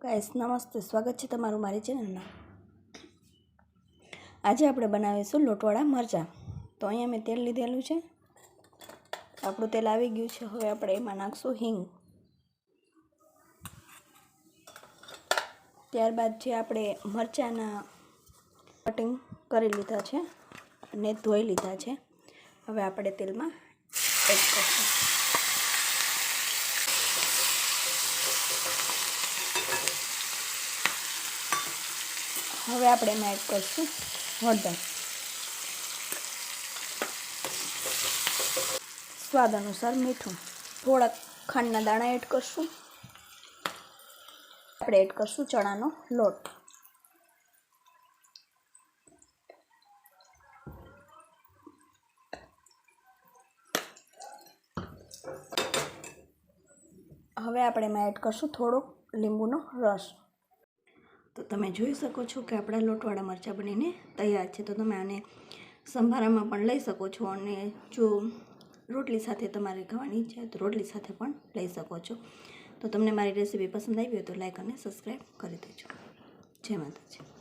Guys નમસ્તે, સ્વાગત છે તમારું મારી ચેનલમાં। આજે આપણે બનાવીશું લોટવાળા મરચાં। તો અહીંયા મેં તેલ લીધેલું છે, આપણું તેલ આવી ગયું છે। હવે આપણે એમાં નાખશું હિંગ। ત્યારબાદ જે આપણે મરચાંના કટિંગ કરી લીધા છે અને ધોઈ લીધા છે, હવે આપણે તેલમાં એડ કરીશું। હવે આપણે એમાં એડ કરીશું હળદર, સ્વાદ અનુસાર મીઠું, થોડાક ખાંડના દાણા એડ કરીશું। આપણે એડ કરીશું ચણાનો લોટ, હવે આપણે એમાં એડ કરીશું થોડોક લીંબુનો રસ। તો તમે જોઈ શકો છો કે આપણા લોટવાળા મરચાં બનીને તૈયાર છે। તો તમે આને સંભારામાં પણ લઈ શકો છો, અને જો રોટલી સાથે તમારે ખાવાની ઈચ્છા હોય તો રોટલી સાથે પણ લઈ શકો છો। તો તમને મારી રેસીપી પસંદ આવી હોય તો લાઈક અને સબસ્ક્રાઈબ કરી દેજો। જય માતાજી।